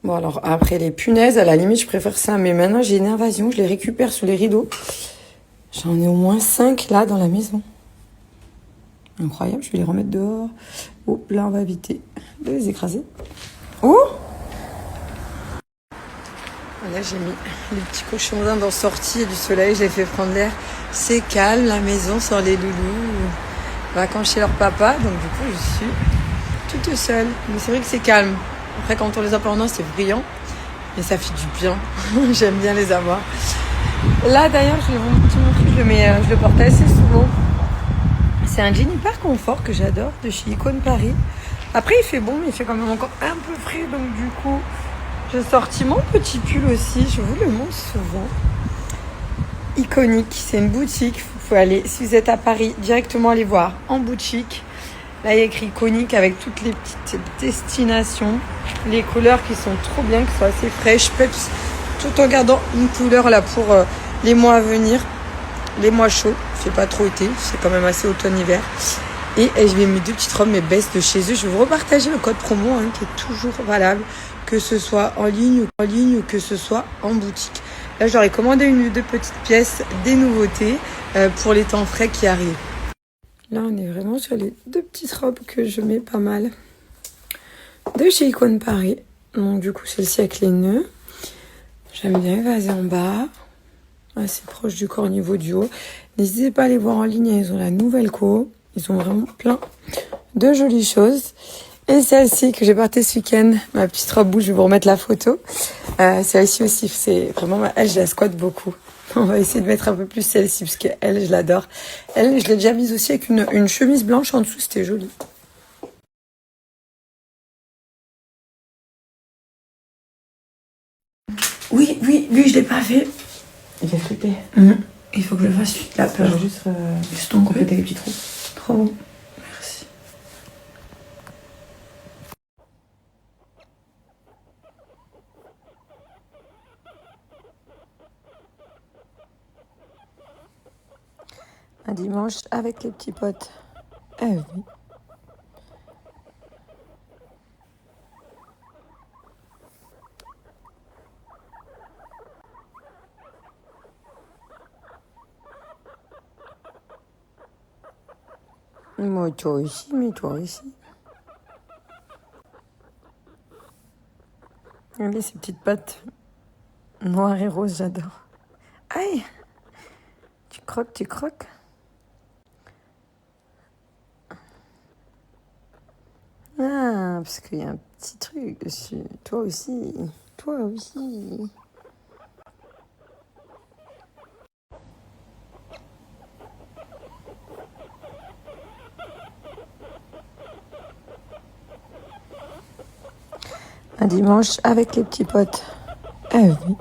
Bon, alors, après les punaises, à la limite, je préfère ça. Mais maintenant, j'ai une invasion. Je les récupère sous les rideaux. J'en ai au moins 5 là dans la maison. Incroyable, je vais les remettre dehors. Oh, là, on va éviter de les écraser. Oh! Là, j'ai mis les petits cochons d'Inde sortie du soleil. Je les fait prendre l'air. C'est calme, la maison, sans les loulous. Vacances chez leur papa. Donc, du coup, je suis toute seule. Mais c'est vrai que c'est calme. Après, quand on les a pas en c'est brillant. Mais ça fait du bien. J'aime bien les avoir. Là, d'ailleurs, je vais vous montrer. Je le porte assez souvent. C'est un jean hyper confort que j'adore de chez Icône Paris. Après, il fait bon, mais il fait quand même encore un peu frais. Donc, du coup, j'ai sorti mon petit pull aussi. Je vous le montre souvent. Iconique, c'est une boutique. Vous pouvez aller, si vous êtes à Paris, directement aller voir en boutique. Là, il y a écrit Iconique avec toutes les petites destinations. Les couleurs qui sont trop bien, qui sont assez fraîches, peps, tout en gardant une couleur là pour les mois à venir. Les mois chauds, il fait pas trop été, c'est quand même assez automne-hiver. Et je vais mes 2 petites robes, mes bestes de chez eux. Je vais vous repartager le code promo qui est toujours valable, que ce soit en ligne ou que ce soit en boutique. Là, je leur ai commandé 1 ou 2 petites pièces, des nouveautés pour les temps frais qui arrivent. Là, on est vraiment sur les 2 petites robes que je mets pas mal de chez Icône Paris. Donc, du coup, celle-ci avec les nœuds. J'aime bien évasée en bas. Assez proche du corps au niveau du haut. N'hésitez pas à les voir en ligne, ils ont la nouvelle co. Ils ont vraiment plein de jolies choses. Et celle-ci que j'ai portée ce week-end, ma petite robe boule, je vais vous remettre la photo. Celle-ci aussi, c'est vraiment, elle, je la squatte beaucoup. On va essayer de mettre un peu plus celle-ci, parce qu'elle, je l'adore. Elle, je l'ai déjà mise aussi avec une chemise blanche en dessous, c'était joli. Oui, lui, je l'ai pas fait. Il fait flipper. Il faut que je le fasse, la peur. Juste compléter les petits trous. Trop bon. Merci. Un dimanche avec les petits potes. Ah oui. Moi, toi aussi, mais toi aussi. Regardez ces petites pattes noires et roses, j'adore. Aïe! Tu croques, tu croques. Ah, parce qu'il y a un petit truc dessus. Toi aussi. Toi aussi. Un dimanche avec les petits potes. Ah oui.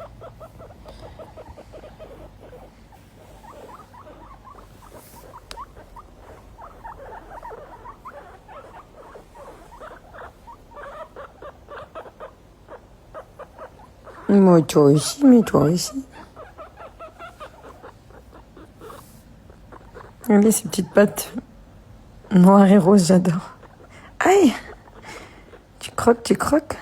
Moi, toi aussi, mais toi aussi. Regardez ces petites pattes noires et roses, j'adore. Aïe! Tu croques, tu croques.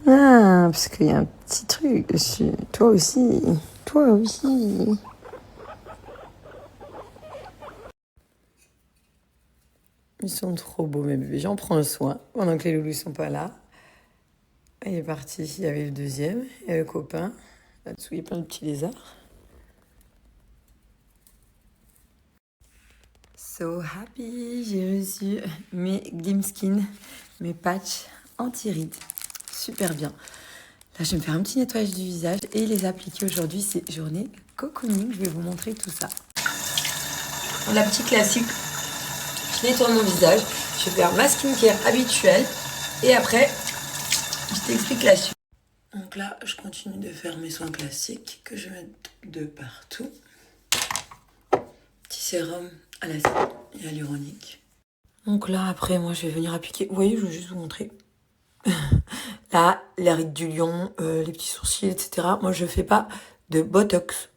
Ah, parce qu'il y a un petit truc dessus. Toi aussi. Toi aussi. Ils sont trop beaux, mes bébés. J'en prends soin pendant que les loulous sont pas là. Il est parti. Il y avait le deuxième et le copain. Là-dessous, il y a plein de petits lézards. So happy! J'ai reçu mes Glimskin, mes patchs anti-rides. Super bien. Là, je vais me faire un petit nettoyage du visage et les appliquer aujourd'hui. C'est journée cocooning. Je vais vous montrer tout ça. La petite classique. Je nettoie mon visage. Je vais faire ma skincare habituelle. Et après, je t'explique la suite. Donc là, je continue de faire mes soins classiques que je mets de partout. Petit sérum à l'acide hyaluronique. Donc là, après, moi, je vais venir appliquer. Vous voyez, je vais juste vous montrer. Là, les rides du lion, les petits sourcils, etc. Moi, je fais pas de botox.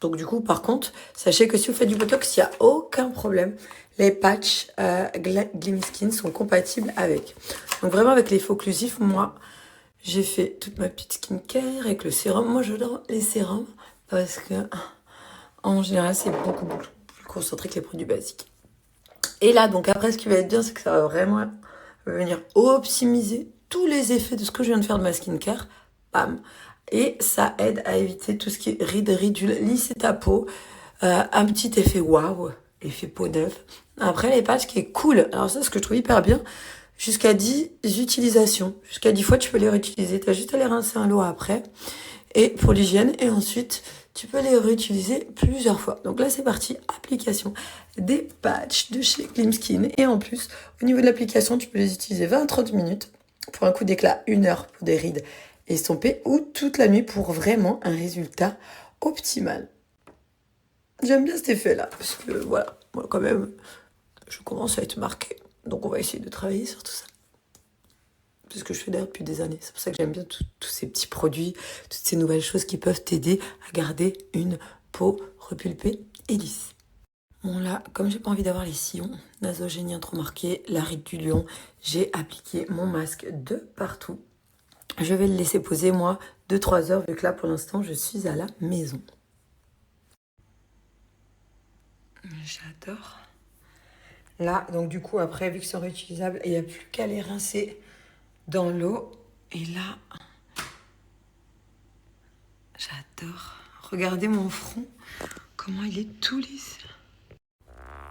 Donc du coup, par contre, sachez que si vous faites du Botox, il n'y a aucun problème. Les patchs Glim Skin sont compatibles avec. Donc vraiment avec l'effet occlusif, moi, j'ai fait toute ma petite skincare avec le sérum. Moi, j'adore les sérums parce que en général, c'est beaucoup plus concentré que les produits basiques. Et là, donc après, ce qui va être bien, c'est que ça va vraiment venir optimiser tous les effets de ce que je viens de faire de ma skincare. Bam. Et ça aide à éviter tout ce qui est rides, ridules, lisser ta peau. Un petit effet waouh, effet peau neuve. Après, les patchs qui est cool. Alors ça, ce que je trouve hyper bien, jusqu'à 10 utilisations. Jusqu'à 10 fois, tu peux les réutiliser. Tu as juste à les rincer un lot après. Et pour l'hygiène. Et ensuite, tu peux les réutiliser plusieurs fois. Donc là, c'est parti. Application des patchs de chez Glim Skin. Et en plus, au niveau de l'application, tu peux les utiliser 20-30 minutes pour un coup d'éclat, 1 heure pour des rides estompées ou toute la nuit pour vraiment un résultat optimal. J'aime bien cet effet-là parce que voilà, moi quand même, je commence à être marquée. Donc on va essayer de travailler sur tout ça. C'est ce que je fais d'ailleurs depuis des années. C'est pour ça que j'aime bien tous ces petits produits, toutes ces nouvelles choses qui peuvent t'aider à garder une peau repulpée et lisse. Bon là, comme j'ai pas envie d'avoir les sillons nasogéniens trop marqués, la ride du lion, j'ai appliqué mon masque de partout. Je vais le laisser poser moi 2-3 heures vu que là pour l'instant je suis à la maison. J'adore. Là, donc du coup après vu que c'est réutilisable, il n'y a plus qu'à les rincer dans l'eau. Et là, j'adore. Regardez mon front, comment il est tout lisse.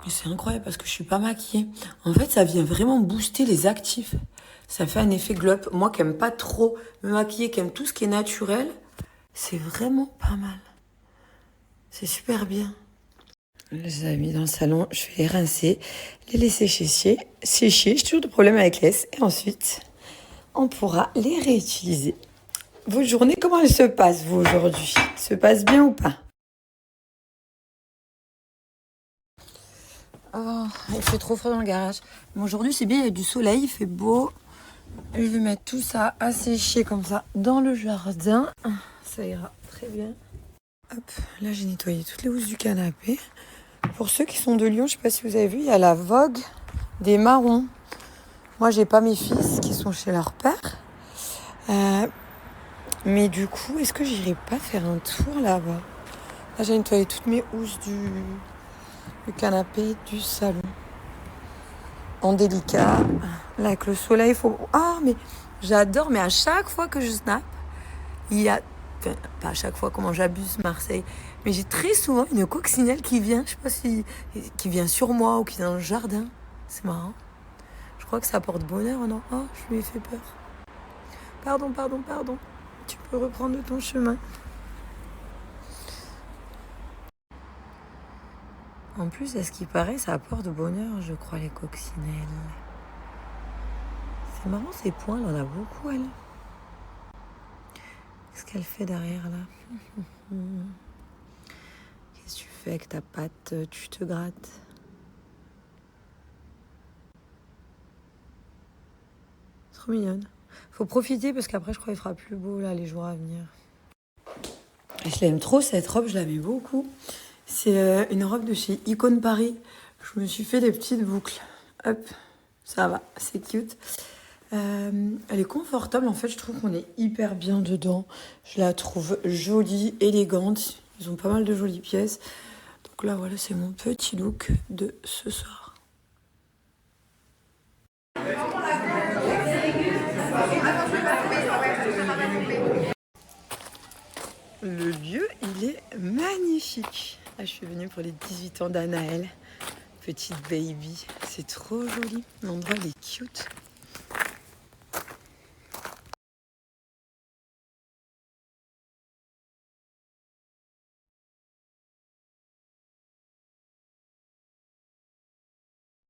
Et c'est incroyable parce que je suis pas maquillée. En fait, ça vient vraiment booster les actifs. Ça fait un effet glow up. Moi qui aime pas trop me maquiller, qui aime tout ce qui est naturel, c'est vraiment pas mal. C'est super bien. Je les ai mis dans le salon, je vais les rincer, les laisser sécher. J'ai toujours de problème avec les S. Et ensuite, on pourra les réutiliser. Vos journées, comment elles se passent, vous, aujourd'hui? Se passent bien ou pas? Oh, il fait trop froid dans le garage. Mais aujourd'hui, c'est bien, il y a du soleil, il fait beau. Je vais mettre tout ça à sécher comme ça dans le jardin. Ça ira très bien. Hop, là, j'ai nettoyé toutes les housses du canapé. Pour ceux qui sont de Lyon, je sais pas si vous avez vu, il y a la vogue des marrons. Moi, j'ai pas mes fils qui sont chez leur père. Mais du coup, est-ce que j'irai pas faire un tour là-bas? Là, j'ai nettoyé toutes mes housses du canapé, du salon. En délicat. Là, avec le soleil, il faut... Ah, mais j'adore, mais à chaque fois que je snap, il y a... Enfin, pas à chaque fois, comment j'abuse Marseille. Mais j'ai très souvent une coccinelle qui vient, je sais pas si... qui vient sur moi ou qui est dans le jardin. C'est marrant. Je crois que ça apporte bonheur, non? Oh, je lui ai fait peur. Pardon. Tu peux reprendre ton chemin. En plus, à ce qui paraît, ça apporte bonheur, je crois, les coccinelles. C'est marrant, ces points, elle en a beaucoup, elle. Qu'est-ce qu'elle fait derrière, là? Qu'est-ce que tu fais avec ta patte? Tu te grattes? Trop mignonne. Faut profiter, parce qu'après, je crois qu'il fera plus beau, là, les jours à venir. Je l'aime trop, cette robe, je l'aimais beaucoup. C'est une robe de chez Icône Paris. Je me suis fait des petites boucles. Hop, ça va, c'est cute. Elle est confortable, en fait, je trouve qu'on est hyper bien dedans. Je la trouve jolie, élégante. Ils ont pas mal de jolies pièces. Donc là, voilà, c'est mon petit look de ce soir. Le lieu, il est magnifique. Là, je suis venue pour les 18 ans d'Anaël. Petite baby. C'est trop joli. L'endroit, il est cute.